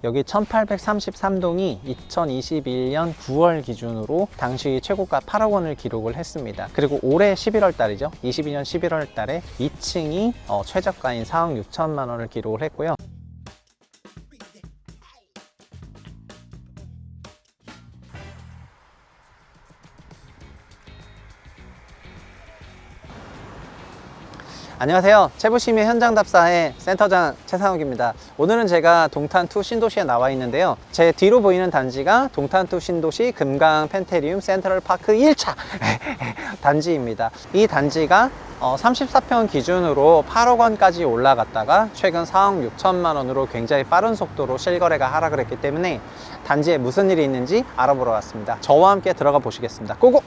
여기 1833동이 2021년 9월 기준으로 당시 최고가 8억 원을 기록을 했습니다. 그리고 올해 11월 달이죠. 22년 11월 달에 2층이 최저가인 4억 6천만 원을 기록을 했고요. 안녕하세요. 채부심의 현장답사의 센터장 최상욱입니다. 오늘은 제가 동탄2 신도시에 나와 있는데요. 제 뒤로 보이는 단지가 동탄2 신도시 금강 펜테리움 센트럴파크 1차 단지입니다. 이 단지가 34평 기준으로 8억 원까지 올라갔다가 최근 4억 6천만 원으로 굉장히 빠른 속도로 실거래가 하락을 했기 때문에 단지에 무슨 일이 있는지 알아보러 왔습니다. 저와 함께 들어가 보시겠습니다. 고고!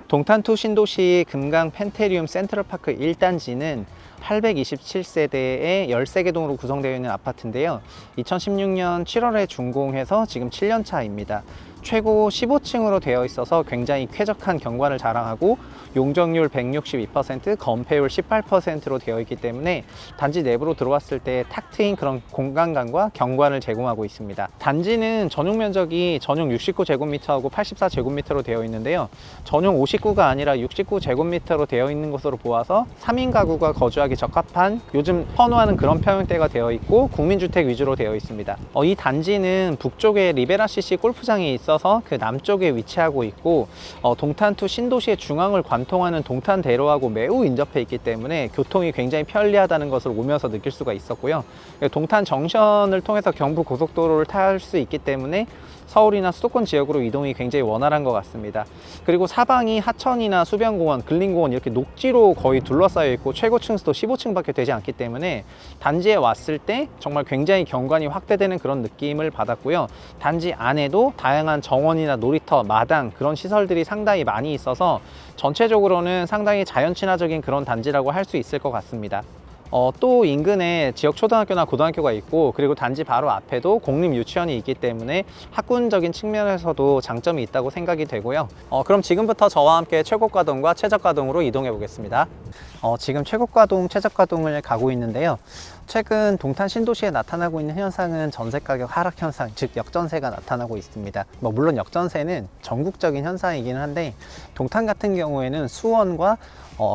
동탄2 신도시 금강 펜테리움 센트럴파크 1단지는 827세대의 13개 동으로 구성되어 있는 아파트인데요. 2016년 7월에 준공해서 지금 7년 차입니다. 최고 15층으로 되어 있어서 굉장히 쾌적한 경관을 자랑하고 용적률 162%, 건폐율 18%로 되어 있기 때문에 단지 내부로 들어왔을 때 탁 트인 그런 공간감과 경관을 제공하고 있습니다. 단지는 전용 면적이 전용 69제곱미터하고 84제곱미터로 되어 있는데요. 전용 59가 아니라 69제곱미터로 되어 있는 것으로 보아서 3인 가구가 거주하기 적합한 요즘 선호하는 그런 평형대가 되어 있고 국민주택 위주로 되어 있습니다. 이 단지는 북쪽에 리베라 CC 골프장이 있어서 그 남쪽에 위치하고 있고 동탄2 신도시의 중앙을 관통하는 동탄대로하고 매우 인접해 있기 때문에 교통이 굉장히 편리하다는 것을 오면서 느낄 수가 있었고요. 동탄 정션을 통해서 경부 고속도로를 탈 수 있기 때문에 서울이나 수도권 지역으로 이동이 굉장히 원활한 것 같습니다. 그리고 사방이 하천이나 수변공원, 근린공원 이렇게 녹지로 거의 둘러싸여 있고 최고 층수도 15층밖에 되지 않기 때문에 단지에 왔을 때 정말 굉장히 경관이 확대되는 그런 느낌을 받았고요. 단지 안에도 다양한 정원이나 놀이터, 마당 그런 시설들이 상당히 많이 있어서 전체적으로는 상당히 자연 친화적인 그런 단지라고 할 수 있을 것 같습니다. 또 인근에 지역 초등학교나 고등학교가 있고 그리고 단지 바로 앞에도 공립 유치원이 있기 때문에 학군적인 측면에서도 장점이 있다고 생각이 되고요. 그럼 지금부터 저와 함께 최고가동과 최저가동으로 이동해 보겠습니다. 지금 최고가동, 최저가동을 가고 있는데요. 최근 동탄 신도시에 나타나고 있는 현상은 전세 가격 하락 현상, 즉 역전세가 나타나고 있습니다. 물론 역전세는 전국적인 현상이기는 한데 동탄 같은 경우에는 수원과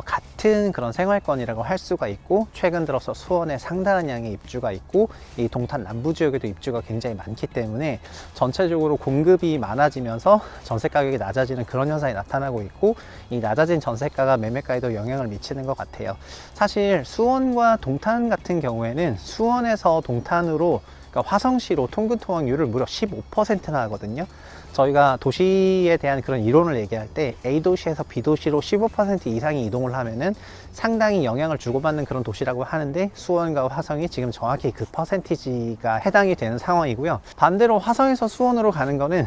같은 그런 생활권이라고 할 수가 있고 최근 들어서 수원에 상당한 양의 입주가 있고 이 동탄 남부 지역에도 입주가 굉장히 많기 때문에 전체적으로 공급이 많아지면서 전세 가격이 낮아지는 그런 현상이 나타나고 있고 이 낮아진 전세가가 매매가에도 영향을 미치는 것 같아요. 사실 수원과 동탄 같은 경우에는 수원에서 동탄으로 그러니까 화성시로 통근 통학률을 무려 15%나 하거든요. 저희가 도시에 대한 그런 이론을 얘기할 때 A도시에서 B도시로 15% 이상이 이동을 하면은 상당히 영향을 주고받는 그런 도시라고 하는데 수원과 화성이 지금 정확히 그 퍼센티지가 해당이 되는 상황이고요. 반대로 화성에서 수원으로 가는 거는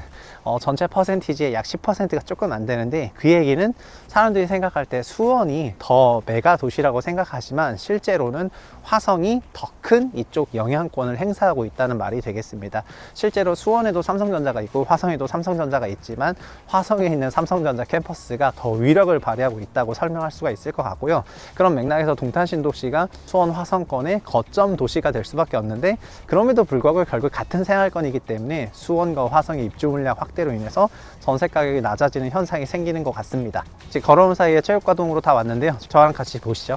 전체 퍼센티지의 약 10%가 조금 안 되는데 그 얘기는 사람들이 생각할 때 수원이 더 메가 도시라고 생각하지만 실제로는 화성이 더 큰 이쪽 영향권을 행사하고 있다는 말이 되겠습니다. 실제로 수원에도 삼성전자가 있고 화성에도 삼성전자가 있지만 화성에 있는 삼성전자 캠퍼스가 더 위력을 발휘하고 있다고 설명할 수가 있을 것 같고요. 그런 맥락에서 동탄 신도시가 수원 화성권의 거점 도시가 될 수밖에 없는데 그럼에도 불구하고 결국 같은 생활권이기 때문에 수원과 화성의 입주 물량 확대로 인해서 전세 가격이 낮아지는 현상이 생기는 것 같습니다. 지금 걸어온 사이에 체육가동으로 다 왔는데요. 저랑 같이 보시죠.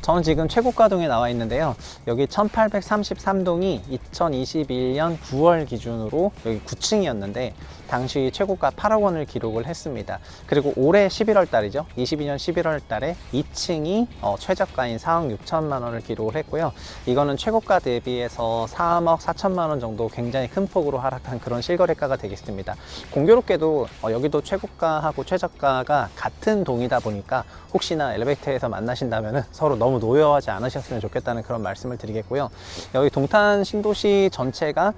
저는 지금 최고가동에 나와 있는데요. 여기 1833동이 2021년 9월 기준으로 여기 9층이었는데 당시 최고가 8억 원을 기록을 했습니다. 그리고 올해 11월 달이죠. 22년 11월 달에 2층이 최저가인 4억 6천만 원을 기록을 했고요. 이거는 최고가 대비해서 3억 4천만 원 정도 굉장히 큰 폭으로 하락한 그런 실거래가가 되겠습니다. 공교롭게도 여기도 최고가하고 최저가가 같은 동이다 보니까 혹시나 엘리베이터에서 만나신다면 서로 너무 노여워하지 않으셨으면 좋겠다는 그런 말씀을 드리겠고요. 여기 동탄 신도시 전체가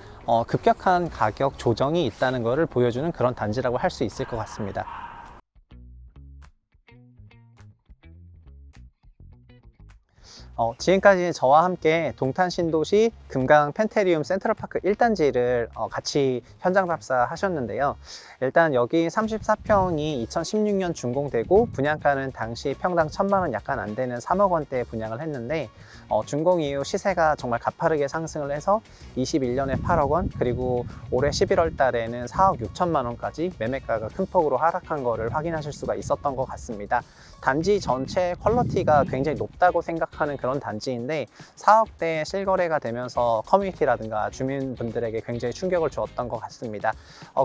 급격한 가격 조정이 있다는 것을 보여주는 그런 단지라고 할 수 있을 것 같습니다. 지금까지 저와 함께 동탄 신도시 금강 펜테리움 센트럴파크 1단지를 같이 현장 답사 하셨는데요. 일단 여기 34평이 2016년 준공되고 분양가는 당시 평당 1,000만 원 약간 안 되는 3억 원대에 분양을 했는데 준공 이후 시세가 정말 가파르게 상승을 해서 21년에 8억 원, 그리고 올해 11월 달에는 4억 6천만 원까지 매매가가 큰 폭으로 하락한 거를 확인하실 수가 있었던 것 같습니다. 단지 전체 퀄리티가 굉장히 높다고 생각하는 그런 단지인데 4억대 실거래가 되면서 커뮤니티라든가 주민분들에게 굉장히 충격을 주었던 것 같습니다.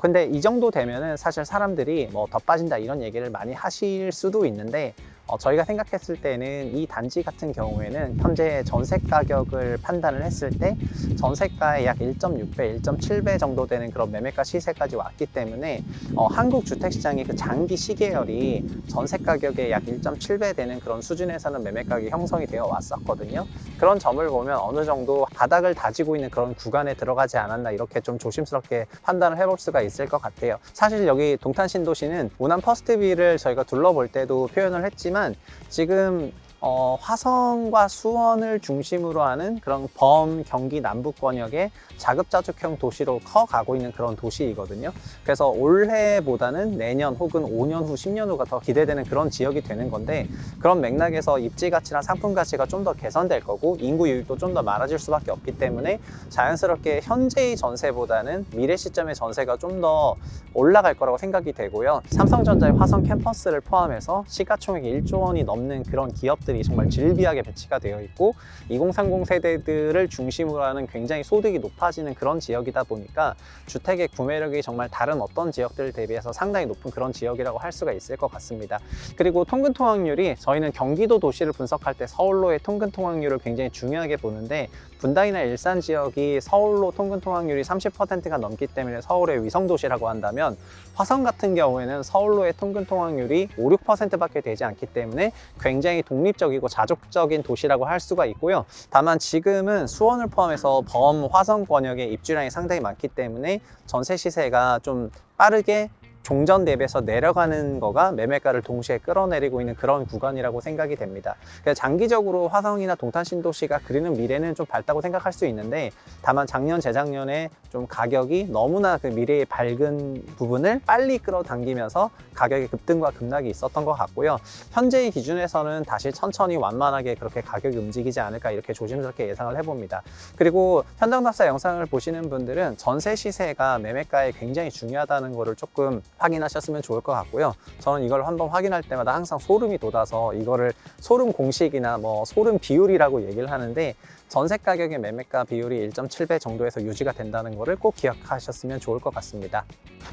근데 이 정도 되면은 사실 사람들이 뭐 더 빠진다 이런 얘기를 많이 하실 수도 있는데 저희가 생각했을 때는 이 단지 같은 경우에는 현재 전세 가격을 판단을 했을 때 전세가의 약 1.6배, 1.7배 정도 되는 그런 매매가 시세까지 왔기 때문에 한국 주택시장의 그 장기 시계열이 전세 가격의 약 1.7배 되는 그런 수준에서는 매매 가격이 형성이 되어 왔었거든요. 그런 점을 보면 어느 정도 바닥을 다지고 있는 그런 구간에 들어가지 않았나 이렇게 좀 조심스럽게 판단을 해볼 수가 있을 것 같아요. 사실 여기 동탄 신도시는 오남 퍼스트빌을 저희가 둘러볼 때도 표현을 했지만 지금 화성과 수원을 중심으로 하는 그런 경기 남부권역의 자급자족형 도시로 커가고 있는 그런 도시이거든요. 그래서 올해보다는 내년 혹은 5년 후, 10년 후가 더 기대되는 그런 지역이 되는 건데, 그런 맥락에서 입지 가치나 상품 가치가 좀 더 개선될 거고 인구 유입도 좀 더 많아질 수밖에 없기 때문에 자연스럽게 현재의 전세보다는 미래 시점의 전세가 좀 더 올라갈 거라고 생각이 되고요. 삼성전자의 화성 캠퍼스를 포함해서 시가총액이 1조 원이 넘는 그런 기업들이 정말 질비하게 배치가 되어 있고 2030 세대들을 중심으로 하는 굉장히 소득이 높아지는 그런 지역이다 보니까 주택의 구매력이 정말 다른 어떤 지역들 대비해서 상당히 높은 그런 지역이라고 할 수가 있을 것 같습니다. 그리고 통근 통학률이, 저희는 경기도 도시를 분석할 때 서울로의 통근 통학률을 굉장히 중요하게 보는데 분당이나 일산 지역이 서울로 통근 통학률이 30%가 넘기 때문에 서울의 위성도시라고 한다면 화성 같은 경우에는 서울로의 통근 통학률이 5, 6%밖에 되지 않기 때문에 굉장히 독립적이고 자족적인 도시라고 할 수가 있고요. 다만 지금은 수원을 포함해서 화성권역의 입주량이 상당히 많기 때문에 전세 시세가 좀 빠르게 종전 대비해서 내려가는 거가 매매가를 동시에 끌어내리고 있는 그런 구간이라고 생각이 됩니다. 그래서 장기적으로 화성이나 동탄 신도시가 그리는 미래는 좀 밝다고 생각할 수 있는데, 다만 작년, 재작년에 좀 가격이 너무나 그 미래의 밝은 부분을 빨리 끌어당기면서 가격의 급등과 급락이 있었던 것 같고요. 현재의 기준에서는 다시 천천히 완만하게 그렇게 가격이 움직이지 않을까 이렇게 조심스럽게 예상을 해봅니다. 그리고 현장답사 영상을 보시는 분들은 전세 시세가 매매가에 굉장히 중요하다는 거를 조금 확인하셨으면 좋을 것 같고요. 저는 이걸 한번 확인할 때마다 항상 소름이 돋아서 이거를 소름 공식이나 뭐 소름 비율이라고 얘기를 하는데, 전세 가격의 매매가 비율이 1.7배 정도에서 유지가 된다는 거를 꼭 기억하셨으면 좋을 것 같습니다.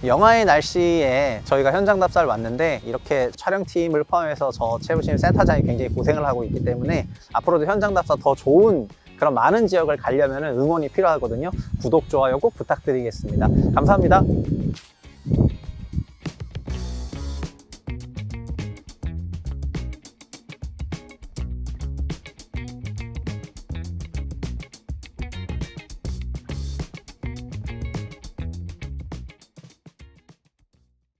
영하의 날씨에 저희가 현장 답사를 왔는데 이렇게 촬영팀을 포함해서 저 최우심 센터장이 굉장히 고생을 하고 있기 때문에 앞으로도 현장 답사 더 좋은 그런 많은 지역을 가려면 응원이 필요하거든요. 구독, 좋아요 꼭 부탁드리겠습니다. 감사합니다.